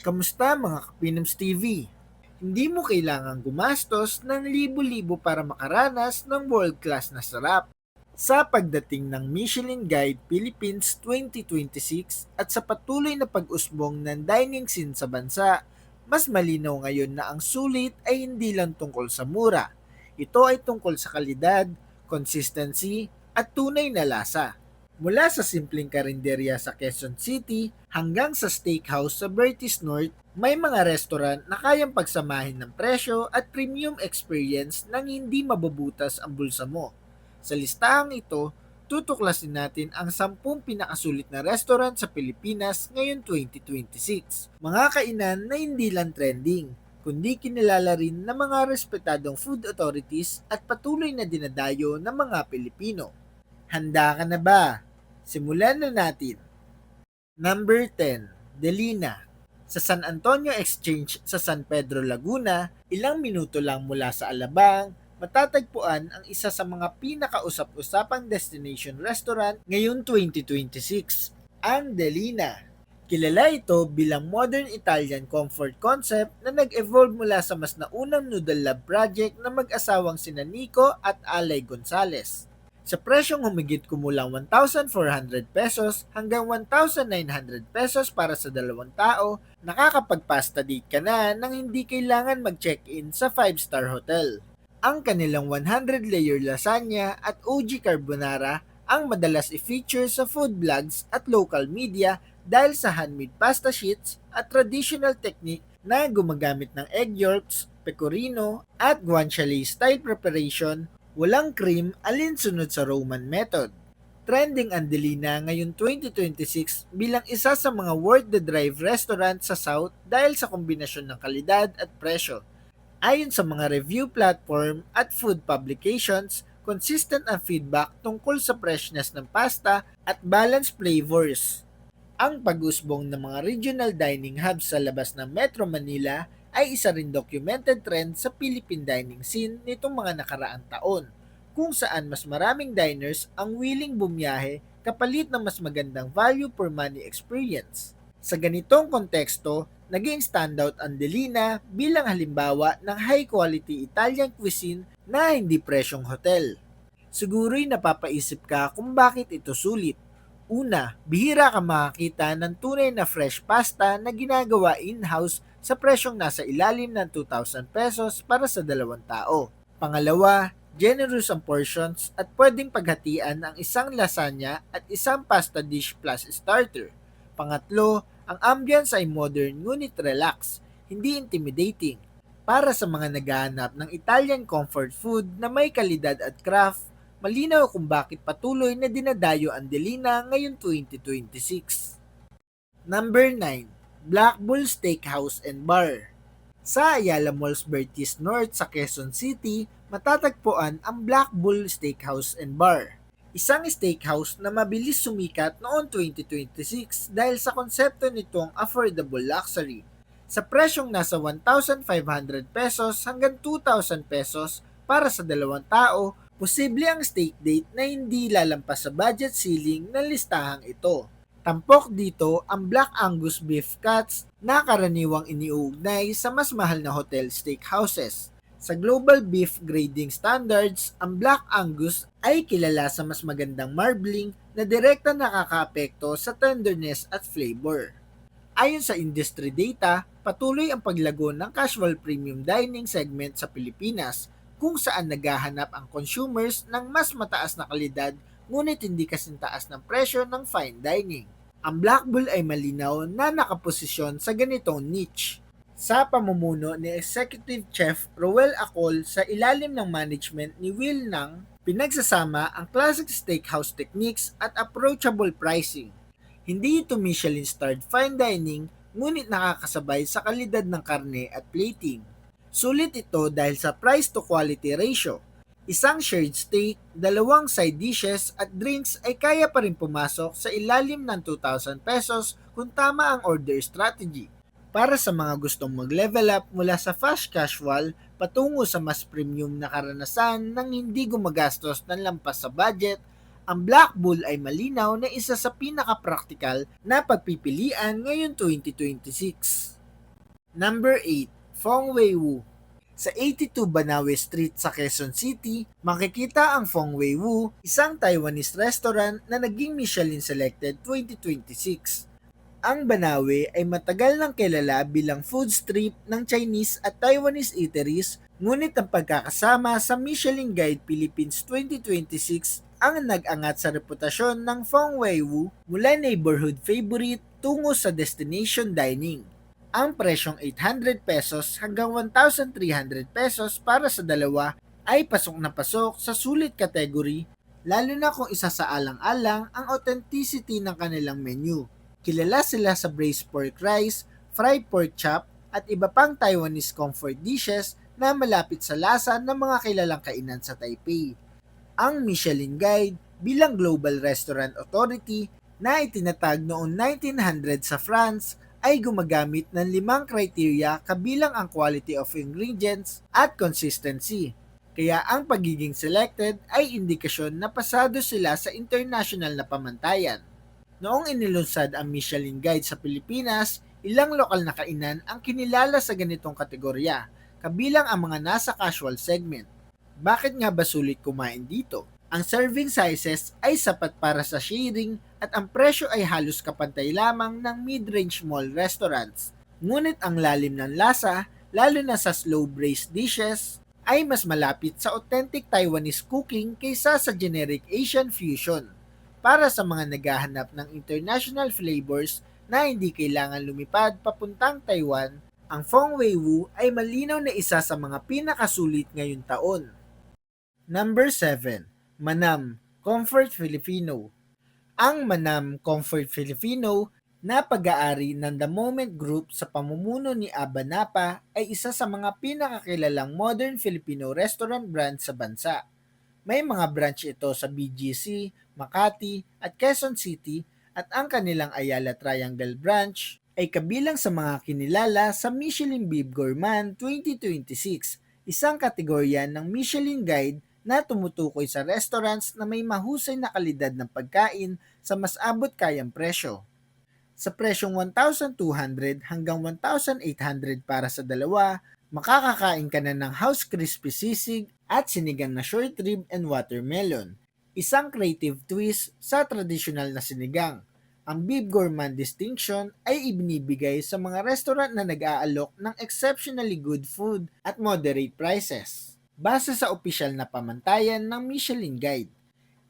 Kamusta mga Kapinoms TV? Hindi mo kailangang gumastos ng libo-libo para makaranas ng world-class na sarap. Sa pagdating ng Michelin Guide Philippines 2026 at sa patuloy na pag-usbong ng dining scene sa bansa, mas malinaw ngayon na ang sulit ay hindi lang tungkol sa mura. Ito ay tungkol sa kalidad, consistency, at tunay na lasa. Mula sa simpleng karinderya sa Quezon City hanggang sa steakhouse sa Bertis North, may mga restaurant na kayang pagsamahin ng presyo at premium experience nang hindi mababutas ang bulsa mo. Sa listahang ito, tutuklasin natin ang 10 pinakasulit na restaurant sa Pilipinas ngayon 2026. Mga kainan na hindi lang trending, kundi kinilala rin ng mga respetadong food authorities at patuloy na dinadayo ng mga Pilipino. Handa ka na ba? Simulan na natin. Number 10, Delina. Sa San Antonio Exchange sa San Pedro, Laguna, ilang minuto lang mula sa Alabang, matatagpuan ang isa sa mga pinakausap-usapang destination restaurant ngayong 2026, ang Delina. Kilala ito bilang modern Italian comfort concept na nag-evolve mula sa mas naunang noodle lab project na mag-asawang sina Nico at Alay Gonzales. Sa presyong humigit kumulang 1,400 pesos hanggang 1,900 pesos para sa dalawang tao, nakakapag-pasta date ka na nang hindi kailangan mag-check-in sa 5-star hotel. Ang kanilang 100-layer lasagna at OG carbonara ang madalas i-feature sa food blogs at local media dahil sa handmade pasta sheets at traditional technique na gumagamit ng egg yolks, pecorino at guanciale style preparation. Walang cream alinsunod sa Roman method. Trending ang Delina ngayon 2026 bilang isa sa mga worth the drive restaurant sa South dahil sa kombinasyon ng kalidad at presyo. Ayon sa mga review platform at food publications, consistent ang feedback tungkol sa freshness ng pasta at balanced flavors. Ang pag-usbong ng mga regional dining hubs sa labas ng Metro Manila ay isa rin documented trend sa Philippine dining scene nitong mga nakaraang taon, kung saan mas maraming diners ang willing bumiyahe kapalit ng mas magandang value for money experience. Sa ganitong konteksto, naging standout ang Delina bilang halimbawa ng high-quality Italian cuisine na hindi presyong hotel. Siguro'y napapaisip ka kung bakit ito sulit. Una, bihira ka makakita ng tunay na fresh pasta na ginagawa in-house sa presyong nasa ilalim ng 2,000 pesos para sa dalawang tao. Pangalawa, generous ang portions at pwedeng paghatian ang isang lasagna at isang pasta dish plus starter. Pangatlo, ang ambience ay modern ngunit relax, hindi intimidating. Para sa mga naghahanap ng Italian comfort food na may kalidad at craft, malinaw kung bakit patuloy na dinadayo ang Delina ngayon 2026. Number 9, Black Bull Steakhouse and Bar. Sa Ayala Malls Bertis North sa Quezon City, matatagpuan ang Black Bull Steakhouse and Bar. Isang steakhouse na mabilis sumikat noong 2026 dahil sa konsepto nitong affordable luxury. Sa presyong nasa 1,500 pesos hanggang 2,000 pesos para sa dalawang tao, posible ang steak date na hindi lalampas sa budget ceiling ng listahang ito. Tampok dito ang Black Angus beef cuts na karaniwang iniuugnay sa mas mahal na hotel steakhouses. Sa global beef grading standards, ang Black Angus ay kilala sa mas magandang marbling na direkta nakakaapekto sa tenderness at flavor. Ayon sa industry data, patuloy ang paglago ng casual premium dining segment sa Pilipinas kung saan naghahanap ang consumers ng mas mataas na kalidad ngunit hindi kasing taas ng presyo ng fine dining. Ang Black Bull ay malinaw na nakaposisyon sa ganitong niche. Sa pamumuno ni Executive Chef Roel Acol sa ilalim ng management ni Will Nang, pinagsasama ang classic steakhouse techniques at approachable pricing. Hindi ito Michelin-starred fine dining, ngunit nakakasabay sa kalidad ng karne at plating. Sulit ito dahil sa price to quality ratio. Isang shared steak, dalawang side dishes at drinks ay kaya pa rin pumasok sa ilalim ng 2,000 pesos kung tama ang order strategy. Para sa mga gustong mag-level up mula sa fast casual patungo sa mas premium na karanasan nang hindi gumagastos ng lampas sa budget, ang Black Bull ay malinaw na isa sa pinaka-praktikal na pagpipilian ngayon 2026. Number 8, Fong Wei Wu. Sa 82 Banawe Street sa Quezon City, makikita ang Fong Wei Wu, isang Taiwanese restaurant na naging Michelin Selected 2026. Ang Banawe ay matagal nang kilala bilang food strip ng Chinese at Taiwanese eateries, ngunit ang pagkakasama sa Michelin Guide Philippines 2026 ang nag-angat sa reputasyon ng Fong Wei Wu mula neighborhood favorite tungo sa destination dining. Ang presyong 800 pesos hanggang 1,300 pesos para sa dalawa ay pasok na pasok sa sulit category, lalo na kung isasaalang-alang ang authenticity ng kanilang menu. Kilala sila sa braised pork rice, fried pork chop, at iba pang Taiwanese comfort dishes na malapit sa lasa ng mga kilalang kainan sa Taipei. Ang Michelin Guide bilang Global Restaurant Authority na itinatag noong 1900 sa France ay gumagamit ng 5 criteria kabilang ang quality of ingredients at consistency. Kaya ang pagiging selected ay indikasyon na pasado sila sa international na pamantayan. Noong inilunsad ang Michelin Guide sa Pilipinas, ilang lokal na kainan ang kinilala sa ganitong kategorya, kabilang ang mga nasa casual segment. Bakit nga ba sulit kumain dito? Ang serving sizes ay sapat para sa sharing at ang presyo ay halos kapantay lamang ng mid-range mall restaurants. Ngunit ang lalim ng lasa, lalo na sa slow-braised dishes, ay mas malapit sa authentic Taiwanese cooking kaysa sa generic Asian fusion. Para sa mga naghahanap ng international flavors na hindi kailangan lumipad papuntang Taiwan, ang Fong Wei Wu ay malinaw na isa sa mga pinakasulit ngayong taon. Number 7, Manam, Comfort Filipino. Ang Manam Comfort Filipino na pag-aari ng The Moment Group sa pamumuno ni Aba Napa ay isa sa mga pinakakilalang modern Filipino restaurant brand sa bansa. May mga branch ito sa BGC, Makati at Quezon City at ang kanilang Ayala Triangle branch ay kabilang sa mga kinilala sa Michelin Bib Gourmand 2026, isang kategorya ng Michelin Guide na tumutukoy sa restaurants na may mahusay na kalidad ng pagkain sa mas abot kayang presyo. Sa presyong 1,200 hanggang 1,800 para sa dalawa, makakakain ka na ng house crispy sisig at sinigang na short rib and watermelon. Isang creative twist sa tradisyonal na sinigang. Ang Bib Gourmand distinction ay ibinibigay sa mga restaurant na nag-aalok ng exceptionally good food at moderate prices, base sa opisyal na pamantayan ng Michelin Guide.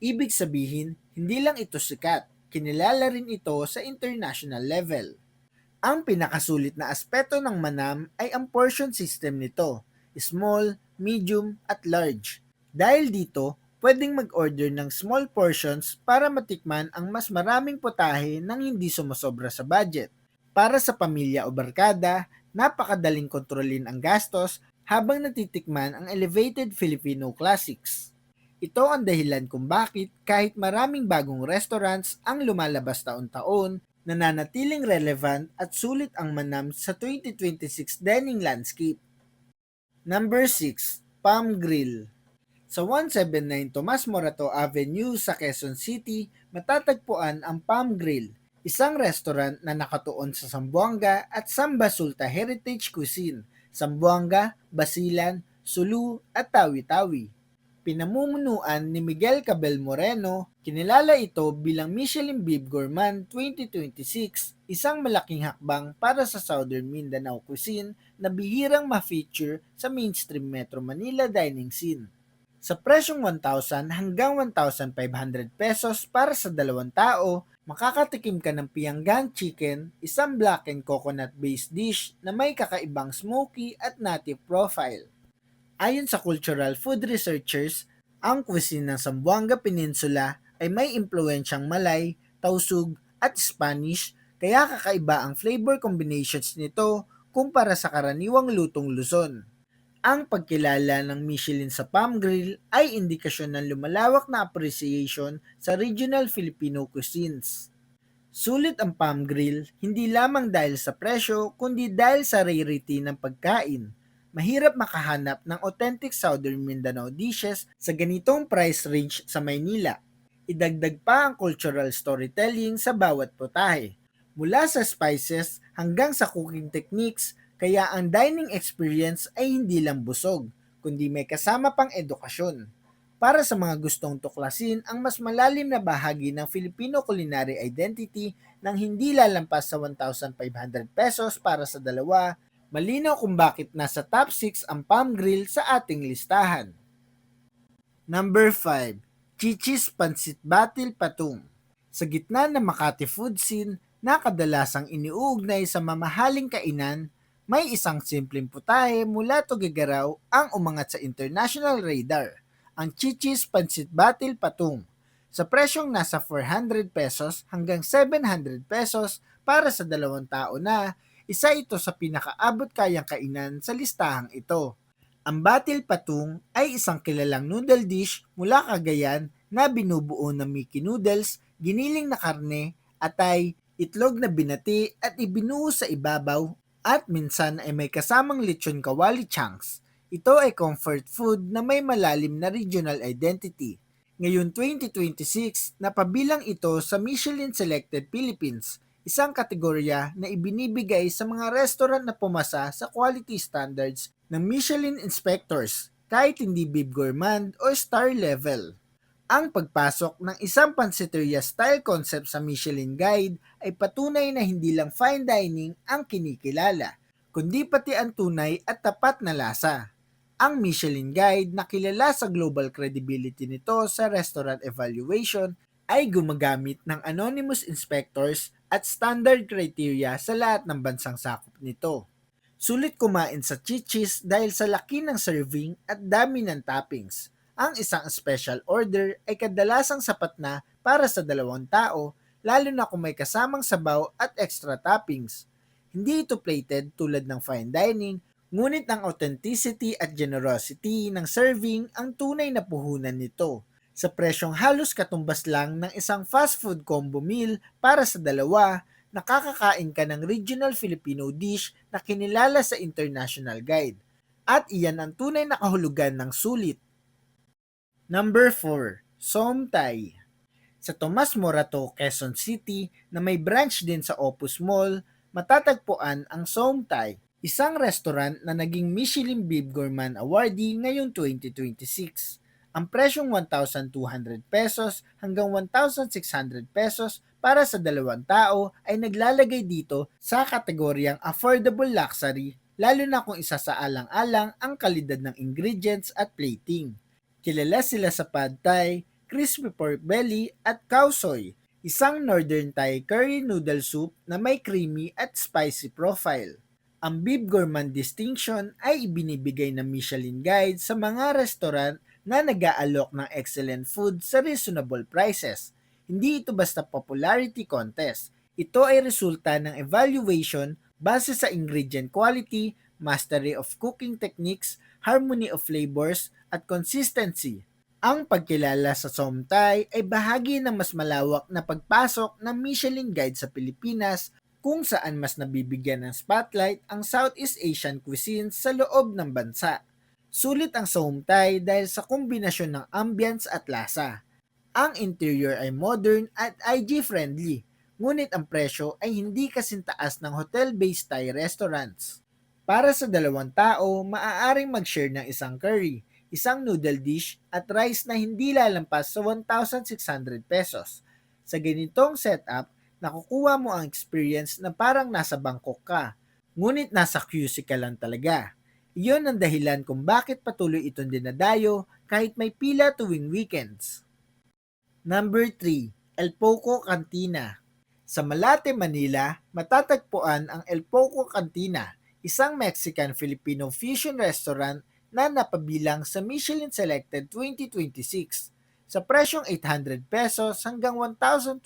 Ibig sabihin, hindi lang ito sikat, kinilala rin ito sa international level. Ang pinakasulit na aspeto ng Manam ay ang portion system nito, small, medium at large. Dahil dito, pwedeng mag-order ng small portions para matikman ang mas maraming putahe nang hindi sumosobra sa budget. Para sa pamilya o barkada, napakadaling kontrolin ang gastos habang natitikman ang elevated Filipino classics. Ito ang dahilan kung bakit kahit maraming bagong restaurants ang lumalabas taon-taon, nananatiling relevant at sulit ang Manam sa 2026 dining landscape. Number 6, Palm Grill. Sa 179 Tomas Morato Avenue sa Quezon City, matatagpuan ang Palm Grill, isang restaurant na nakatuon sa Zamboanga at Samba Sulta Heritage Cuisine, Zamboanga, Basilan, Sulu at Tawi-Tawi. Pinamumunuan ni Miguel Cabel Moreno, kinilala ito bilang Michelin Bib Gourmand 2026, isang malaking hakbang para sa Southern Mindanao cuisine na bihirang ma-feature sa mainstream Metro Manila dining scene. Sa presyong 1,000 hanggang 1,500 pesos para sa dalawang tao, makakatikim ka ng pianggang chicken, isang black and coconut-based dish na may kakaibang smoky at native profile. Ayon sa cultural food researchers, ang cuisine ng Zamboanga Peninsula ay may impluensyang Malay, Tausug at Spanish, kaya kakaiba ang flavor combinations nito kumpara sa karaniwang lutong Luzon. Ang pagkilala ng Michelin sa Palm Grill ay indikasyon ng lumalawak na appreciation sa regional Filipino cuisines. Sulit ang Palm Grill hindi lamang dahil sa presyo kundi dahil sa rarity ng pagkain. Mahirap makahanap ng authentic Southern Mindanao dishes sa ganitong price range sa Maynila. Idagdag pa ang cultural storytelling sa bawat putahe. Mula sa spices hanggang sa cooking techniques, Kaya ang dining experience ay hindi lang busog, kundi may kasama pang edukasyon. Para sa mga gustong tuklasin ang mas malalim na bahagi ng Filipino culinary identity nang hindi lalampas sa 1,500 pesos para sa dalawa, malinaw kung bakit nasa top 6 ang Palm Grill sa ating listahan. Number 5, Chichis Pansit Batil Patung. Sa gitna ng Makati food scene na kadalasang iniuugnay sa mamahaling kainan, may isang simpleng putahe mula Tuguegarao ang umangat sa international radar, ang Chichis Pansit Batil Patung. Sa presyong nasa 400 pesos hanggang 700 pesos para sa dalawang tao na, isa ito sa pinakaabot kayang kainan sa listahang ito. Ang batil patung ay isang kilalang noodle dish mula Cagayan na binubuo ng Mickey noodles, giniling na karne, atay, itlog na binati at ibinuo sa ibabaw at minsan ay may kasamang lechon kawali chunks. Ito ay comfort food na may malalim na regional identity. Ngayon 2026, napabilang ito sa Michelin Selected Philippines, isang kategorya na ibinibigay sa mga restaurant na pumasa sa quality standards ng Michelin inspectors, kahit hindi Bib Gourmand o Star level. Ang pagpasok ng isang pansiteria style concept sa Michelin Guide ay patunay na hindi lang fine dining ang kinikilala, kundi pati ang tunay at tapat na lasa. Ang Michelin Guide na kilala sa global credibility nito sa restaurant evaluation ay gumagamit ng anonymous inspectors at standard criteria sa lahat ng bansang sakop nito. Sulit kumain sa Chichis dahil sa laki ng serving at dami ng toppings. Ang isang special order ay kadalasang sapat na para sa dalawang tao, lalo na kung may kasamang sabaw at extra toppings. Hindi ito plated tulad ng fine dining, ngunit ang authenticity at generosity ng serving ang tunay na puhunan nito. Sa presyong halos katumbas lang ng isang fast food combo meal para sa dalawa, nakakakain ka ng regional Filipino dish na kinilala sa international guide. At iyan ang tunay na kahulugan ng sulit. Number 4, Somtay. Sa Tomas Morato, Quezon City na may branch din sa Opus Mall, matatagpuan ang Somtay, isang restaurant na naging Michelin Bib Gourmand awardee ngayong 2026. Ang presyong 1,200 pesos hanggang 1,600 pesos para sa dalawang tao ay naglalagay dito sa kategoryang affordable luxury, lalo na kung isasaalang-alang ang kalidad ng ingredients at plating. Kilala sila sa pad thai, crispy pork belly at khao soi, isang northern Thai curry noodle soup na may creamy at spicy profile. Ang Bib Gourmand distinction ay ibinibigay ng Michelin Guide sa mga restaurant na nag-aalok ng excellent food sa reasonable prices. Hindi ito basta popularity contest. Ito ay resulta ng evaluation base sa ingredient quality, mastery of cooking techniques, harmony of flavors, at consistency. Ang pagkilala sa Somtay ay bahagi ng mas malawak na pagpasok ng Michelin Guide sa Pilipinas, kung saan mas nabibigyan ng spotlight ang Southeast Asian cuisine sa loob ng bansa. Sulit ang Somtay dahil sa kombinasyon ng ambience at lasa. Ang interior ay modern at IG-friendly, ngunit ang presyo ay hindi kasing taas ng hotel-based Thai restaurants. Para sa dalawang tao, maaaring mag-share ng isang curry, isang noodle dish at rice na hindi lalampas sa 1,600 pesos. Sa ganitong setup, nakukuha mo ang experience na parang nasa Bangkok ka, ngunit nasa QC ka lang talaga. Iyon ang dahilan kung bakit patuloy itong dinadayo kahit may pila tuwing weekends. Number 3, El Poco Cantina. Sa Malate, Manila, matatagpuan ang El Poco Cantina, isang Mexican-Filipino fusion restaurant na napabilang sa Michelin Selected 2026. Sa presyong 800 pesos hanggang 1,200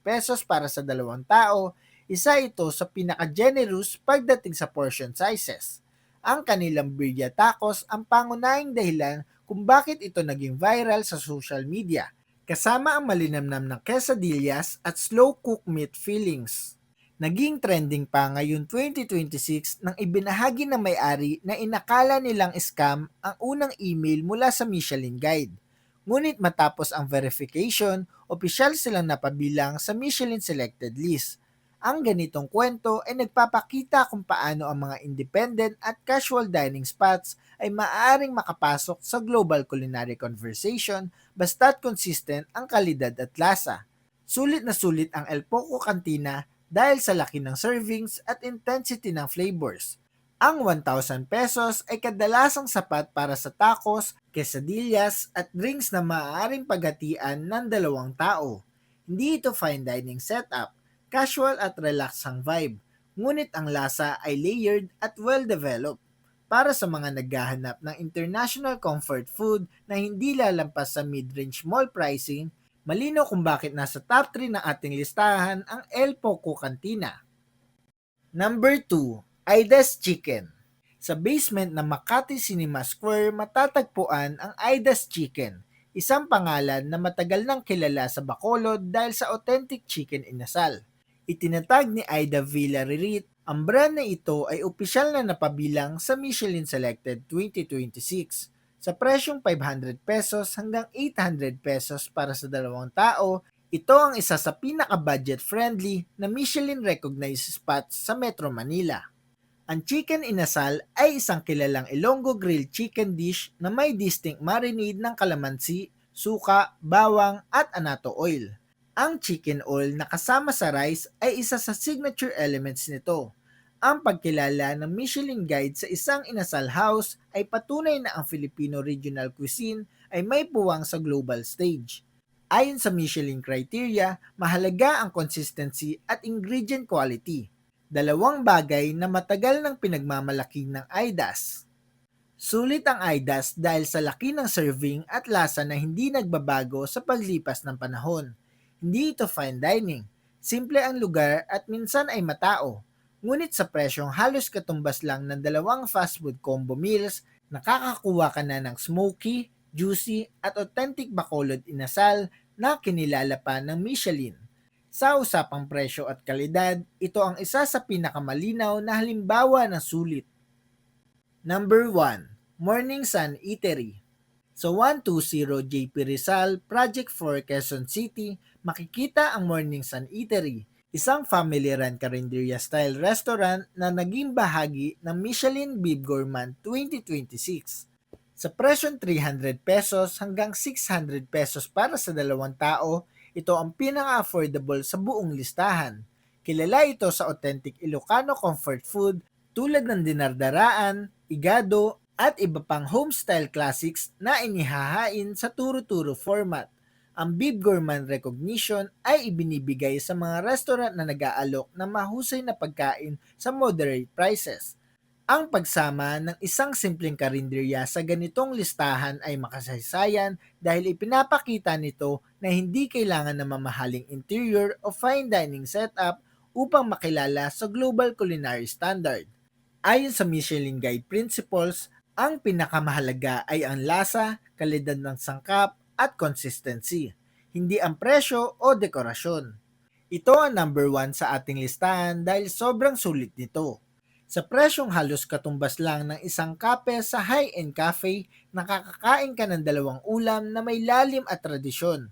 pesos para sa dalawang tao, isa ito sa pinaka-generous pagdating sa portion sizes. Ang kanilang birria tacos ang pangunahing dahilan kung bakit ito naging viral sa social media, kasama ang malinamnam na quesadillas at slow-cooked meat fillings. Naging trending pa ngayon 2026 nang ibinahagi ng may-ari na inakala nilang scam ang unang email mula sa Michelin Guide. Ngunit matapos ang verification, opisyal silang napabilang sa Michelin Selected list. Ang ganitong kwento ay nagpapakita kung paano ang mga independent at casual dining spots ay maaaring makapasok sa global culinary conversation basta't consistent ang kalidad at lasa. Sulit na sulit ang El Poco Cantina dahil sa laki ng servings at intensity ng flavors. Ang 1,000 pesos ay kadalasang sapat para sa tacos, quesadillas at drinks na maaaring paghatian ng 2 tao. Hindi ito fine dining setup, casual at relaxed ang vibe, ngunit ang lasa ay layered at well-developed. Para sa mga naghahanap ng international comfort food na hindi lalampas sa mid-range mall pricing, malino kung bakit nasa top 3 ng ating listahan ang El Poco Cantina. Number 2, Aida's Chicken. Sa basement ng Makati Cinema Square matatagpuan ang Aida's Chicken, isang pangalan na matagal nang kilala sa Bacolod dahil sa authentic chicken inasal. Itinatag ni Aida Villaririt, ang brand na ito ay opisyal na napabilang sa Michelin Selected 2026 sa presyong 500 pesos hanggang 800 pesos para sa 2 tao. Ito ang isa sa pinaka-budget friendly na Michelin-recognized spots sa Metro Manila. Ang chicken inasal ay isang kilalang Ilonggo grilled chicken dish na may distinct marinade ng kalamansi, suka, bawang at anato oil. Ang chicken oil na kasama sa rice ay isa sa signature elements nito. Ang pagkilala ng Michelin Guide sa isang inasal house ay patunay na ang Filipino regional cuisine ay may puwang sa global stage. Ayon sa Michelin criteria, mahalaga ang consistency at ingredient quality. 2 bagay na matagal nang pinagmamalaki ng Aidas. Sulit ang Aidas dahil sa laki ng serving at lasa na hindi nagbabago sa paglipas ng panahon. Hindi ito fine dining. Simple ang lugar at minsan ay matao. Ngunit sa presyong halos katumbas lang ng 2 fast food combo meals, nakakakuha ka na ng smoky, juicy at authentic Bacolod inasal na kinilala pa ng Michelin. Sa usapang presyo at kalidad, ito ang isa sa pinakamalinaw na halimbawa ng sulit. Number 1, Morning Sun Eatery. Sa 120 JP Rizal, Project 4 Quezon City, makikita ang Morning Sun Eatery, isang family-run karinderya-style restaurant na naging bahagi ng Michelin Bib Gourmand 2026. Sa presyong 300 pesos hanggang 600 pesos para sa 2 tao, ito ang pinaka-affordable sa buong listahan. Kilala ito sa authentic Ilocano comfort food tulad ng dinardaraan, igado, at iba pang homestyle classics na inihahain sa turo-turo format. Ang Bib Gourmand recognition ay ibinibigay sa mga restaurant na nag-aalok ng mahusay na pagkain sa moderate prices. Ang pagsama ng isang simpleng karinderya sa ganitong listahan ay makasaysayan dahil ipinapakita nito na hindi kailangan ng mamahaling interior o fine dining setup upang makilala sa global culinary standard. Ayon sa Michelin Guide Principles, ang pinakamahalaga ay ang lasa, kalidad ng sangkap at consistency, hindi ang presyo o dekorasyon. Ito ang number 1 sa ating listahan dahil sobrang sulit nito. Sa presyong halos katumbas lang ng isang kape sa high-end cafe, nakakakain ka ng 2 ulam na may lalim at tradisyon.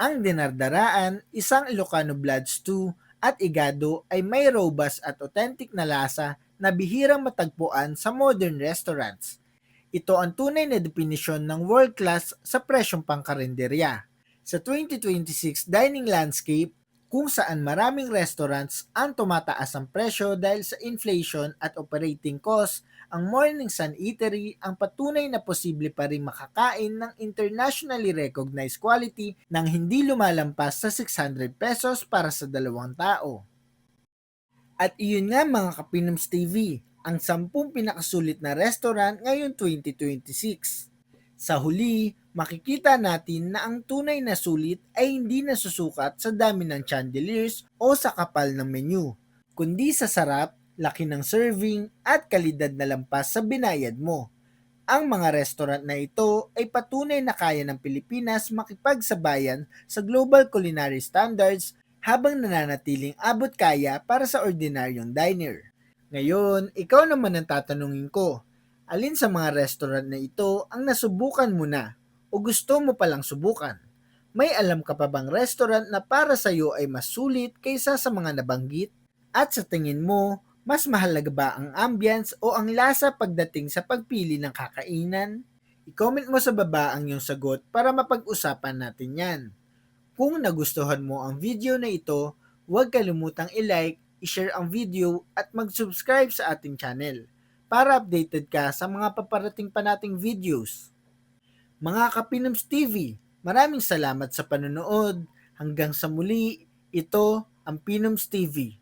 Ang dinardaraan, isang Ilocano blood stew at igado ay may robust at authentic na lasa na bihirang matagpuan sa modern restaurants. Ito ang tunay na definisyon ng world class sa presyong pangkarinderya. Sa 2026 dining landscape, kung saan maraming restaurants ang tumataas ang presyo dahil sa inflation at operating cost, ang Morning Sun Eatery ang patunay na posible pa rin makakain ng internationally recognized quality nang hindi lumalampas sa 600 pesos para sa 2 tao. At iyon nga mga Kapinoms TV, ang 10 pinakasulit na restaurant ngayon 2026. Sa huli, makikita natin na ang tunay na sulit ay hindi nasusukat sa dami ng chandeliers o sa kapal ng menu, kundi sa sarap, laki ng serving at kalidad na lampas sa binayad mo. Ang mga restaurant na ito ay patunay na kaya ng Pilipinas makipagsabayan sa global culinary standards habang nananatiling abot kaya para sa ordinaryong diner. Ngayon, ikaw naman ang tatanungin ko. Alin sa mga restaurant na ito ang nasubukan mo na o gusto mo palang subukan? May alam ka pa bang restaurant na para sa iyo ay mas sulit kaysa sa mga nabanggit? At sa tingin mo, mas mahalaga ba ang ambience o ang lasa pagdating sa pagpili ng kakainan? I-comment mo sa baba ang iyong sagot para mapag-usapan natin yan. Kung nagustuhan mo ang video na ito, huwag kalimutang i-like, i-share ang video at mag-subscribe sa ating channel para updated ka sa mga paparating pa nating videos. Mga Kapinoms TV, maraming salamat sa panonood. Hanggang sa muli, ito ang Pinoms TV.